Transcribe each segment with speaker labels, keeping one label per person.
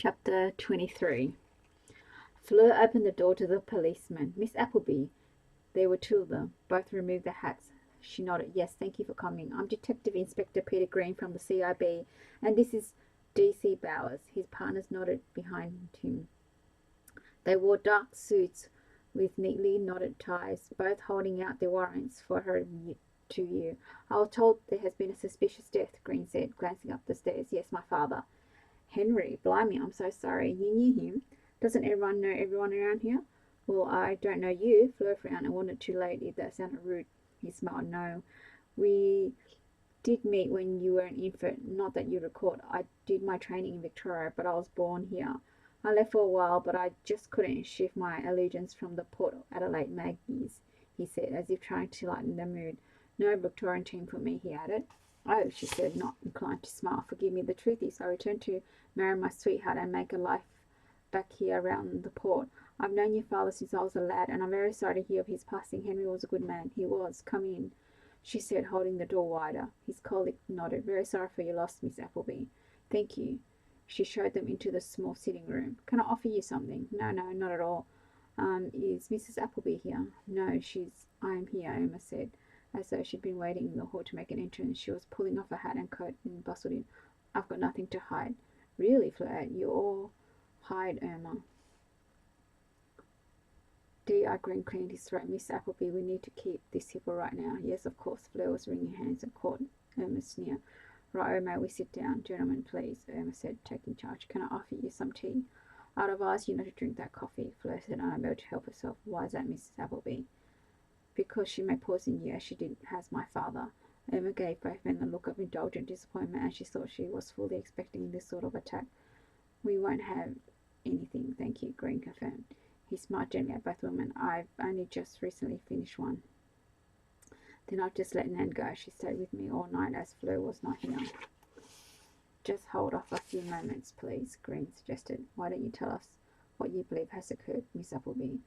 Speaker 1: Chapter 23. Fleur opened the door to the policeman. Miss Appleby. There were two of them. Both removed their hats. She nodded. Yes, thank you for coming. I'm Detective Inspector Peter Green from the CIB, and this is D.C. Bowers. His partners nodded behind him. They wore dark suits with neatly knotted ties, both holding out their warrants for her to you. I was told there has been a suspicious death, Green said, glancing up the stairs. Yes, my father. Henry, blimey, I'm so sorry. You knew him. Doesn't everyone know everyone around here? Well, I don't know you. Fleur frowned and wasn't too late if that sounded rude. He smiled. No, we did meet when you were an infant. Not that you recall. I did my training in Victoria, but I was born here. I left for a while, but I just couldn't shift my allegiance from the Port Adelaide Magpies, he said, as if trying to lighten the mood. No Victorian team for me, he added. Oh, she said, not inclined to smile. Forgive me, the truth is I returned to marry my sweetheart and make a life back here around the port. I've known your father since I was a lad, and I'm very sorry to hear of his passing. Henry was a good man. He was. Come in, she said, holding the door wider. His colleague nodded. Very sorry for your loss, Miss Appleby. Thank you. She showed them into the small sitting room. Can I offer you something? No, not at all. Is Mrs. Appleby here? No, I am here, Emma said, as though she'd been waiting in the hall to make an entrance. She was pulling off her hat and coat and bustled in. I've got nothing to hide. Really, Fleur, you all hide, Irma. D.I. Green cleared his throat. Miss Appleby, we need to keep this simple right now. Yes, of course. Fleur was wringing her hands and caught Irma's sneer. Right, may we sit down? Gentlemen, please, Irma said, taking charge. Can I offer you some tea? I'd advise you not to drink that coffee, Fleur said, unable to help herself. Why is that, Mrs. Appleby? Because she may poison you as she has my father. Irma gave both men a look of indulgent disappointment, and she thought she was fully expecting this sort of attack. We won't have anything, thank you, Green confirmed. He smiled gently at both women. I've only just recently finished one. Then I've just let Nan go. She stayed with me all night as Fleur was not here. Just hold off a few moments, please, Green suggested. Why don't you tell us what you believe has occurred, Miss Appleby?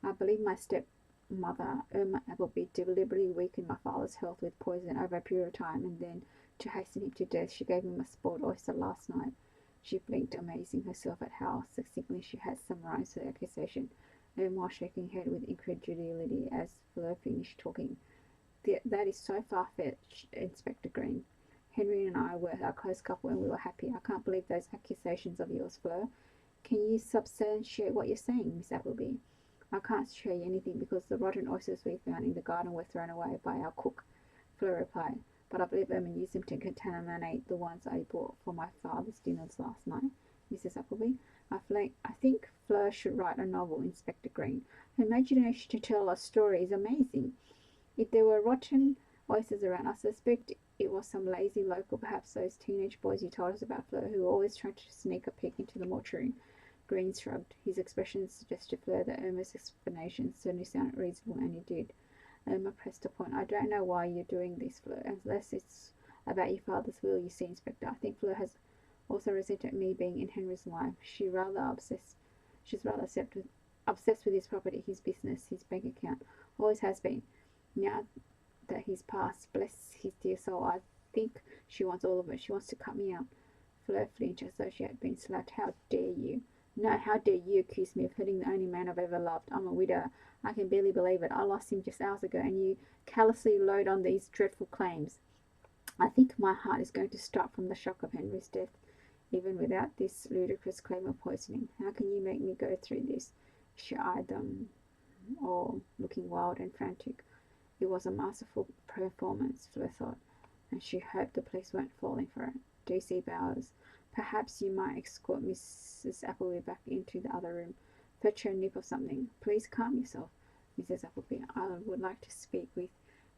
Speaker 1: I believe my stepmother, Irma Appleby, deliberately weakened my father's health with poison over a period of time, and then, to hasten him to death, she gave him a spoiled oyster last night. She blinked, amazing herself at how succinctly she had summarized her accusation, Irma shaking her head with incredulity as Fleur finished talking. That is so far-fetched, Inspector Green. Henry and I were a close couple and we were happy. I can't believe those accusations of yours, Fleur. Can you substantiate what you're saying, Miss Appleby? I can't show you anything because the rotten oysters we found in the garden were thrown away by our cook, Fleur replied. But I believe Irma used them to contaminate the ones I bought for my father's dinners last night, Mrs. Appleby. I think Fleur should write a novel, Inspector Green. Her imagination to tell a story is amazing. If there were rotten oysters around, I suspect it was some lazy local, perhaps those teenage boys you told us about, Fleur, who always tried to sneak a peek into the mortuary. Green shrugged. His expression suggested to Fleur that Irma's explanation certainly sounded reasonable, and it did. Irma pressed a point. I don't know why you're doing this, Fleur, unless it's about your father's will, you see, Inspector. I think Fleur has also resented me being in Henry's life. She's rather obsessed with his property, his business, his bank account. Always has been. Now that he's passed, bless his dear soul, I think she wants all of it. She wants to cut me out. Fleur flinched as though she had been slapped. How dare you? No, how dare you accuse me of hurting the only man I've ever loved? I'm a widow. I can barely believe it. I lost him just hours ago, and you callously load on these dreadful claims. I think my heart is going to stop from the shock of Henry's death, even without this ludicrous claim of poisoning. How can you make me go through this? She eyed them all, looking wild and frantic. It was a masterful performance, Fleur thought, and she hoped the police weren't falling for it. D.C. Bowers, perhaps you might escort Mrs. Appleby back into the other room. Fetch her a nip or something. Please calm yourself, Mrs. Appleby. I would like to speak with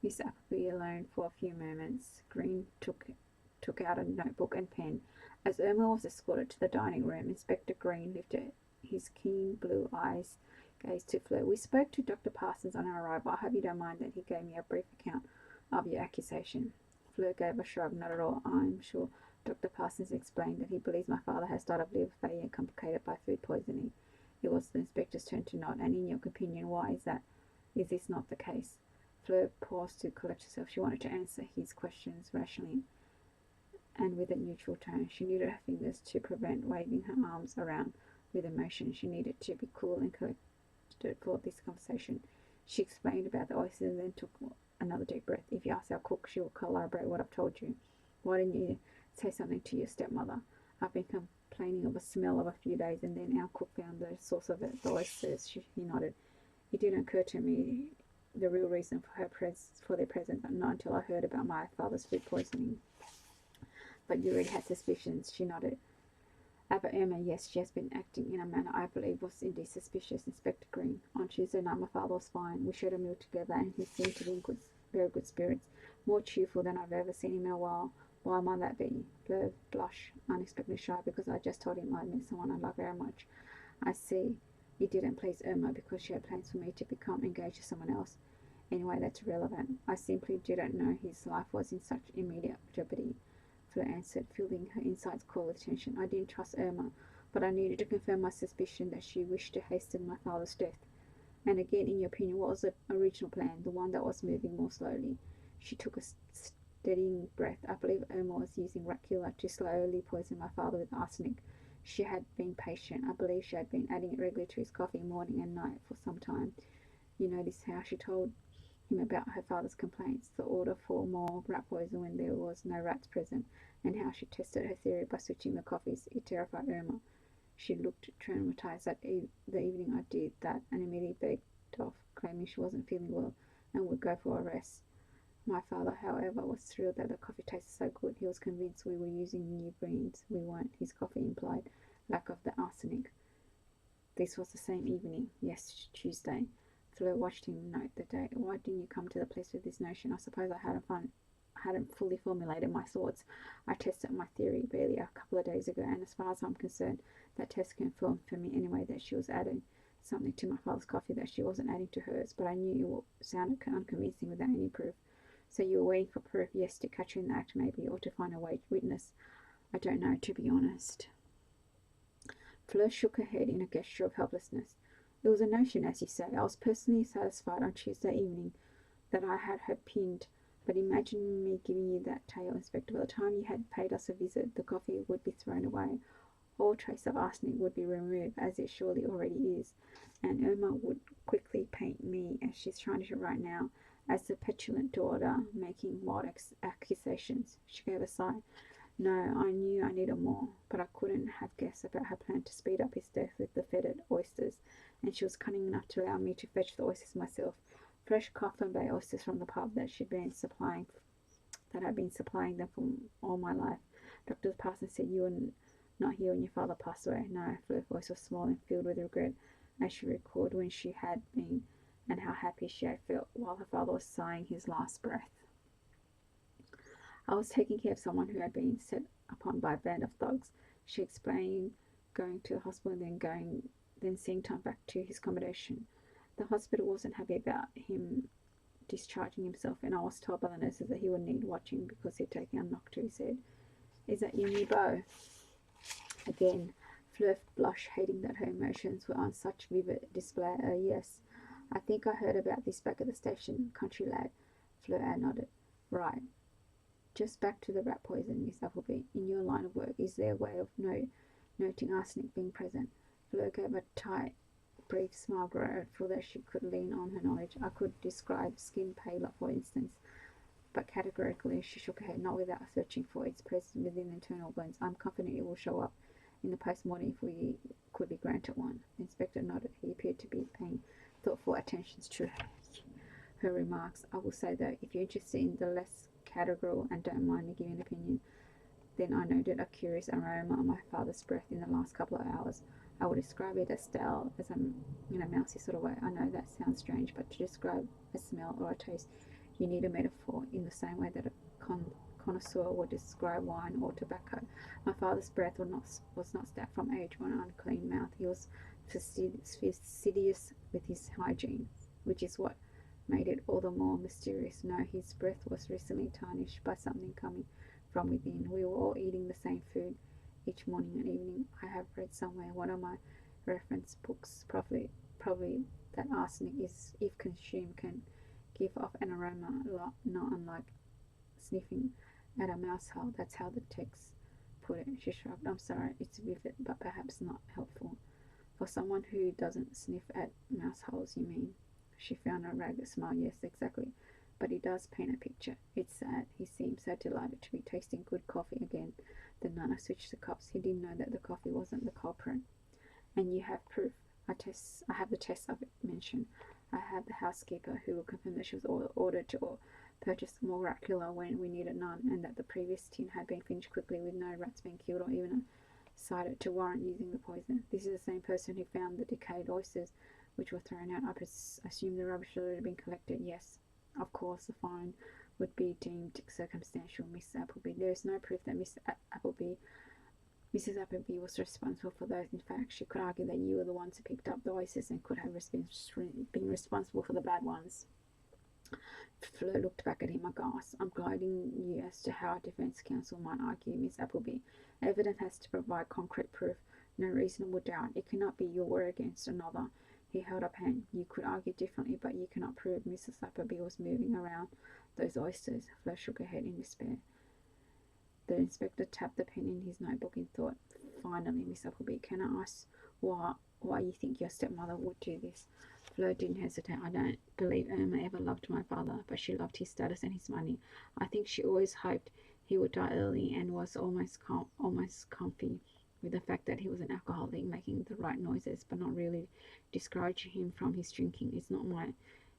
Speaker 1: Miss Appleby alone for a few moments. Green took out a notebook and pen. As Irma was escorted to the dining room, Inspector Green lifted his keen blue eyes gaze to Fleur. We spoke to Dr. Parsons on our arrival. I hope you don't mind that he gave me a brief account of your accusation. Fleur gave a shrug. Not at all. I'm sure Dr. Parsons explained that he believes my father has died of liver failure complicated by food poisoning. It was the inspector's turn to nod. And in your opinion, why is that? Is this not the case? Fleur paused to collect herself. She wanted to answer his questions rationally. and with a neutral tone. She kneaded her fingers to prevent waving her arms around with emotion. She needed to be cool and collected for this conversation. She explained about the oysters and then took another deep breath. If you ask our cook, she will corroborate what I've told you. Why didn't you say something to your stepmother? I've been complaining of a smell of a few days, and then our cook found the source of it, the oysters. He nodded. It didn't occur to me the real reason for their presence, not until I heard about my father's food poisoning. But you already had suspicions. She nodded. About Irma, yes, she has been acting in a manner I believe was indeed suspicious. Inspector Green. On Tuesday night my father was fine. We shared a meal together and he seemed to be in very good spirits, more cheerful than I've ever seen him in a while. Why might that be? Fleur blushed, unexpectedly shy, because I just told him I'd met someone I love very much. I see. It didn't please Irma because she had plans for me to become engaged to someone else. Anyway, that's irrelevant. I simply didn't know his life was in such immediate jeopardy. Fleur answered, feeling her insides cool with tension. I didn't trust Irma, but I needed to confirm my suspicion that she wished to hasten my father's death. And again, in your opinion, what was the original plan, the one that was moving more slowly? She took a steadying breath. I believe Irma was using rat killer to slowly poison my father with arsenic. She had been patient. I believe she had been adding it regularly to his coffee morning and night for some time. You notice how she told him about her father's complaints, the order for more rat poison when there was no rats present, and how she tested her theory by switching the coffees. It terrified Irma. She looked traumatized that the evening I did that, and immediately begged off, claiming she wasn't feeling well and would go for a rest. My father, however, was thrilled that the coffee tasted so good. He was convinced we were using new beans. We weren't. His coffee implied lack of the arsenic. This was the same evening. Yes, Tuesday. Fleur watched him note the date. Why didn't you come to the place with this notion? I suppose I hadn't fully formulated my thoughts. I tested my theory barely a couple of days ago, and as far as I'm concerned, that test confirmed for me anyway that she was adding something to my father's coffee that she wasn't adding to hers, but I knew it sounded unconvincing without any proof. So you were waiting for proof, yes, to catch her in the act maybe, or to find a witness. I don't know, to be honest. Fleur shook her head in a gesture of helplessness. It was a notion, as you say. I was personally satisfied on Tuesday evening that I had her pinned, but imagine me giving you that tale, Inspector. By the time you had paid us a visit, the coffee would be thrown away. All trace of arsenic would be removed, as it surely already is, and Irma would quickly paint me, as she's trying to right now, as the petulant daughter making wild accusations. She gave a sigh. No, I knew I needed more, but I couldn't have guessed about her plan to speed up his death with the fetid oysters, and she was cunning enough to allow me to fetch the oysters myself. Fresh Coffin Bay oysters from the pub that had been supplying them for all my life. Dr. Parsons said you were not here when your father passed away. No, Fleur's voice was small and filled with regret, as she recalled when she had been and how happy she had felt while her father was sighing his last breath. I was taking care of someone who had been set upon by a band of thugs, she explained, going to the hospital and then seeing Tom back to his accommodation. The hospital wasn't happy about him discharging himself, and I was told by the nurses that he would need watching because he'd taken a knock to his head. Is that your new beau? Again, Fleur blushed, hating that her emotions were on such vivid display. Yes. I think I heard about this back at the station, country lad. Fleur nodded. Right. Just back to the rat poison, Miss Appleby. In your line of work, is there a way of noting arsenic being present? Fleur gave a tight, brief smile, grateful that she could lean on her knowledge. I could describe skin pallor, for instance, but categorically she shook her head, not without searching for its presence within the internal bones. I'm confident it will show up in the post-mortem if we could be granted one. The inspector nodded. He appeared to be paying thoughtful attention to her remarks. I will say, though, if you're interested in the less categorical and don't mind me giving an opinion, then I noted a curious aroma on my father's breath in the last couple of hours. I would describe it as stale, as in a mousy sort of way. I know that sounds strange, but to describe a smell or a taste, you need a metaphor in the same way that a connoisseur would describe wine or tobacco. My father's breath was not stout from age or an unclean mouth. He was fastidious with his hygiene, which is what made it all the more mysterious. No, his breath was recently tarnished by something coming from within. We were all eating the same food each morning and evening. I have read somewhere, one of my reference books, probably that arsenic is, if consumed, can give off an aroma not unlike sniffing. at a mouse hole. That's how the text put it. She shrugged. I'm sorry, it's vivid, but perhaps not helpful. For someone who doesn't sniff at mouse holes, you mean? She found a ragged smile. Yes, exactly. But he does paint a picture. It's sad. He seemed so delighted to be tasting good coffee again. The Nana switched the cups. He didn't know that the coffee wasn't the culprit. And you have proof. I have the test of it mentioned. I have the housekeeper who will confirm that she was ordered to purchase more rat killer when we needed none, and that the previous tin had been finished quickly with no rats being killed or even cited to warrant using the poison. This is the same person who found the decayed oysters which were thrown out. I assume the rubbish had been collected. Yes, of course, the fine would be deemed circumstantial, Miss Appleby. There is no proof that Mrs. Appleby was responsible for those. In fact, she could argue that you were the ones who picked up the oysters and could have been responsible for the bad ones. Fleur looked back at him aghast. I'm guiding you as to how a defence counsel might argue, Miss Appleby. Evidence has to provide concrete proof, no reasonable doubt. It cannot be your word against another. He held up hand. You could argue differently, but you cannot prove Mrs. Appleby was moving around those oysters. Fleur shook her head in despair. The inspector tapped the pen in his notebook in thought. Finally, Miss Appleby, can I ask why you think your stepmother would do this? Fleur didn't hesitate. I don't believe Irma ever loved my father, but she loved his status and his money. I think she always hoped he would die early and was almost comfy with the fact that he was an alcoholic, making the right noises, but not really discouraging him from his drinking. It's not my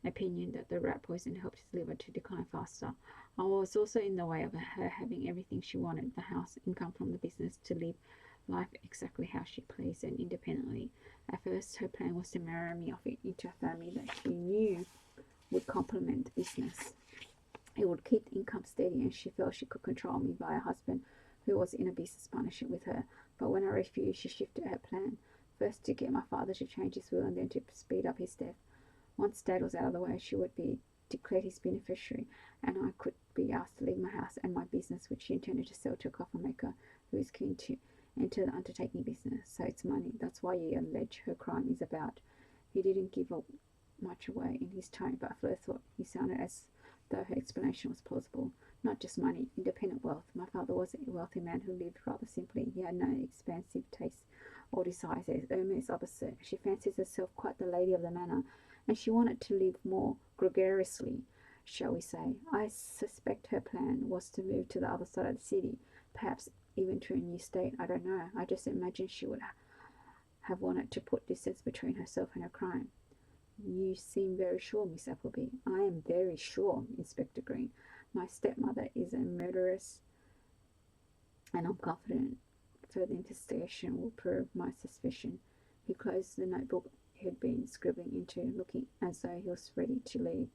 Speaker 1: opinion that the rat poison helped his liver to decline faster. I was also in the way of her having everything she wanted, the house, income from the business, to live life exactly how she pleased and independently. At first, her plan was to marry me off into a family that she knew would complement the business. It would keep the income steady, and she felt she could control me by a husband who was in a business partnership with her. But when I refused, she shifted her plan, first to get my father to change his will and then to speed up his death. Once Dad was out of the way, she would be declared his beneficiary, and I could be asked to leave my house and my business, which she intended to sell to a coffin maker who is keen to enter the undertaking business. So it's money. That's why you allege her crime is about. He didn't give much away in his tone, but Fleur thought he sounded as though her explanation was plausible. Not just money, independent wealth. My father was a wealthy man who lived rather simply. He had no expansive tastes or desires. Irma is opposite. She fancies herself quite the lady of the manor, and she wanted to live more gregariously, shall we say. I suspect her plan was to move to the other side of the city, perhaps even to a new state. I don't know. I just imagine she would have wanted to put distance between herself and her crime. You seem very sure, Miss Appleby. I am very sure, Inspector Green. My stepmother is a murderess, and I'm confident further investigation will prove my suspicion. He closed the notebook he had been scribbling into, looking as though he was ready to leave.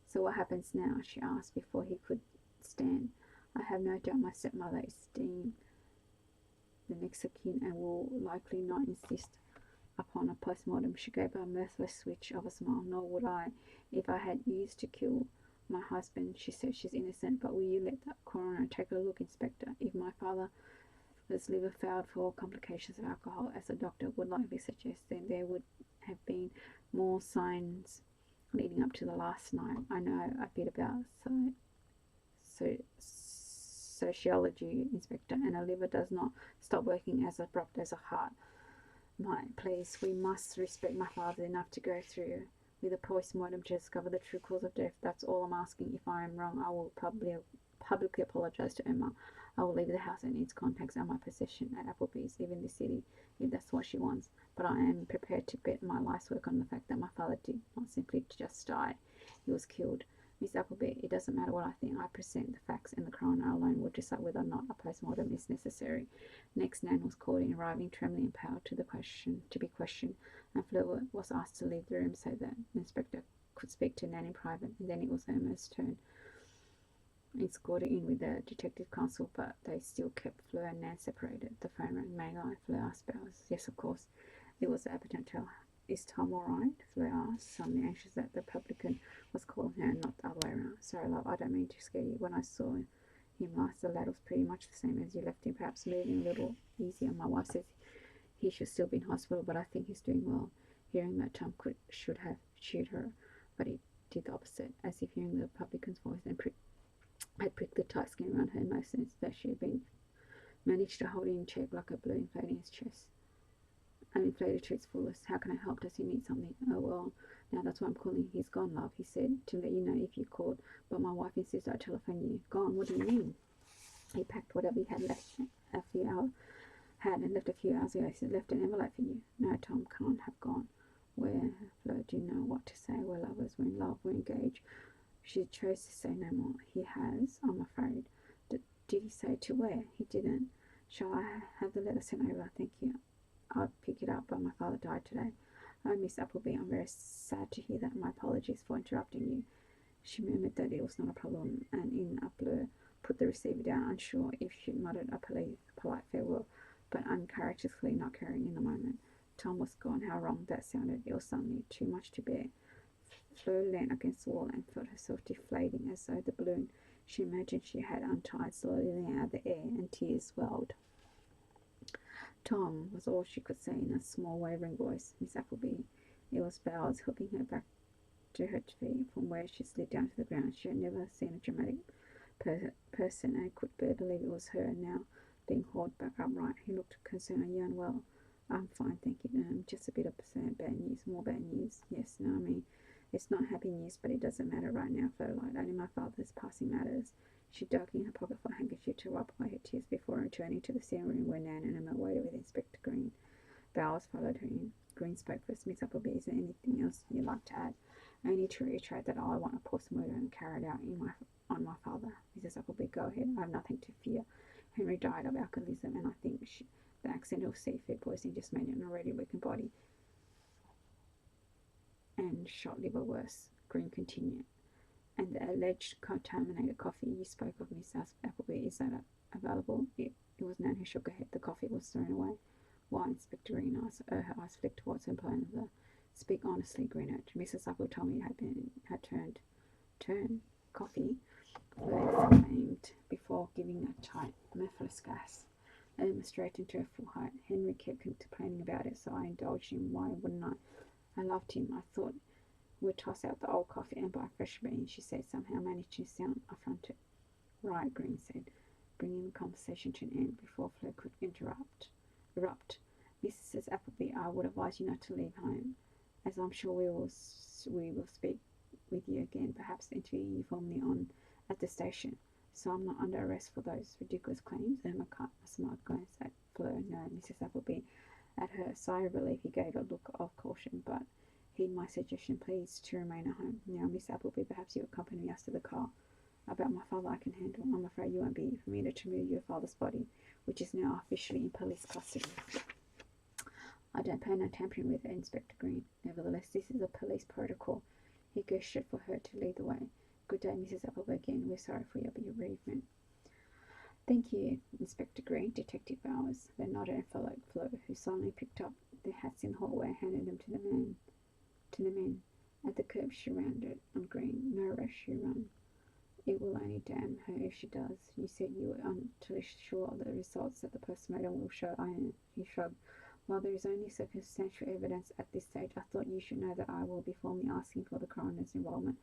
Speaker 1: So what happens now? She asked before he could stand. I have no doubt my stepmother is deemed the next of kin and will likely not insist upon a post-mortem. She gave a mirthless switch of a smile. Nor would I, if I had used to kill my husband. She said she's innocent, but will you let the coroner take a look, Inspector? If my father's liver failed for complications of alcohol, as the doctor would likely suggest, then there would have been more signs leading up to the last night. I know a bit about sociology, Inspector, and a liver does not stop working as abrupt as a heart might. Please, we must respect my father enough to go through with a post-mortem to discover the true cause of death. That's all I'm asking. If I am wrong, I will publicly apologize to Emma. I will leave the house and its contents and my possession at Appleby's, even the city, if that's what she wants. But I am prepared to bet my life's work on the fact that my father did not simply just die. He was killed. Miss Appleby, it doesn't matter what I think. I present the facts, and the coroner alone will decide whether or not a post-mortem is necessary. Next, Nan was called in, arriving trembling and pale to be questioned, and Fleur was asked to leave the room so that the inspector could speak to Nan in private. And then it was Irma's turn. Escorted in with the detective counsel, but they still kept Fleur and Nan separated. The phone rang. May I? Fleur asked Bowers. Yes, of course. It was the Appleton. Is Tom all right? Fleur asked, suddenly anxious that the publican was calling her and not the other way around. Sorry, love, I don't mean to scare you. When I saw him last, the lad was pretty much the same as you left him, perhaps moving a little easier. My wife says he should still be in hospital, but I think he's doing well. Hearing that, Tom should have cheered her, but he did the opposite, as if hearing the publican's voice and had pricked the tight skin around her emotions that she had been managed to hold it in check like a balloon inflating his chest. I'm inflated to its fullest. How can I help? Does he need something? Oh, well, now that's why I'm calling. He's gone, love, he said, to let you know if you called. But my wife insists I telephone you. Gone? What do you mean? He packed whatever he had left and left a few hours ago. He said, left an envelope for you. No, Tom can't have gone. Where? Flo, do you know what to say? We're lovers. We're in love. We're engaged. She chose to say no more. He has, I'm afraid. Did he say to where? He didn't. Shall I have the letter sent over? Thank you. I'll pick it up, but my father died today. Oh, Miss Appleby, I'm very sad to hear that. My apologies for interrupting you. She murmured that it was not a problem, and in a blur put the receiver down, unsure if she muttered a polite farewell, but uncharacteristically not caring in the moment. Tom was gone. How wrong that sounded. It was suddenly too much to bear. Flo leaned against the wall and felt herself deflating as though the balloon she imagined she had untied slowly leaned out of the air, and tears swelled. Tom was all she could say in a small, wavering voice. Miss Appleby. It was Bowers helping her back to her feet from where she slid down to the ground. She had never seen a dramatic person and could barely believe it was her now being hauled back upright. He looked concerned. Are you unwell? I'm fine, thank you. Just a bit of bad news. More bad news. Yes, no, I mean, it's not happy news, but it doesn't matter right now, Furlight. Only my father's passing matters. She dug in her pocket for a handkerchief to wipe away her tears before returning to the sitting room where Nan and Emma waited with Inspector Green. Bowers followed her in. Green spoke first. Miss Appleby, is there anything else you'd like to add? Only to reiterate that I want a post-mortem and carried out on my father. Mrs. Appleby, go ahead. I have nothing to fear. Henry died of alcoholism, and I think the accidental seafood poisoning just made an already weakened body and shot liver worse. Green continued. And the alleged contaminated coffee you spoke of, Miss Appleby, is that available? It was Nan who shook her head. The coffee was thrown away. Why? Inspector Green asked. Her eyes flicked towards her employer. Speak honestly, Greenwich. Mrs. Apple told me it had turned coffee. Flo exclaimed before giving a tight, mirthless gasp. Emma straightened to her full height. Henry kept complaining about it, so I indulged him. Why wouldn't I? I loved him. I thought we'd toss out the old coffee and buy fresh beans, she said, somehow managed to sound affronted. Right, Green said, bringing the conversation to an end before Flo could erupt. Mrs. Appleby, I would advise you not to leave home, as I'm sure we will speak with you again, perhaps interview you formally at the station, so I'm not under arrest for those ridiculous claims. Emma cut a smart glance at Flo. No, Mrs. Appleby. At her sigh of relief, he gave a look of caution, but heed my suggestion, please, to remain at home. Now, Miss Appleby, perhaps you accompany us to the car. About my father I can handle. I'm afraid you won't be permitted to move your father's body, which is now officially in police custody. I don't plan on tampering with it, Inspector Green. Nevertheless, this is a police protocol. He gestured for her to lead the way. Good day, Mrs. Appleby again. We're sorry for your bereavement. Thank you, Inspector Green. Detective Bowers. They nodded and followed Flo, who suddenly picked up their hats in the hallway and handed them to the men. At the curb she rounded on Green. No rush, she run. It will only damn her if she does. You said you were utterly sure the results that the postmortem will show. I am. He shrugged. While there is only circumstantial evidence at this stage, I thought you should know that I will be formally asking for the coroner's involvement.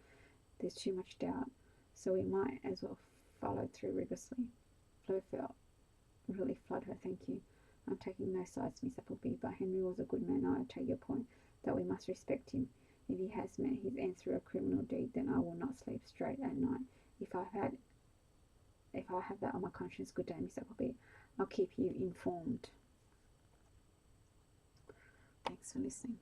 Speaker 1: There's too much doubt, so we might as well follow through rigorously. Flo felt relief flood her. Thank you. I'm taking no sides, Miss Appleby, but Henry was a good man. I take your point that we must respect him. If he has met his end through a criminal deed, then I will not sleep straight at night. If I have that on my conscience, good day, Miss Appleby. I'll keep you informed. Thanks for listening.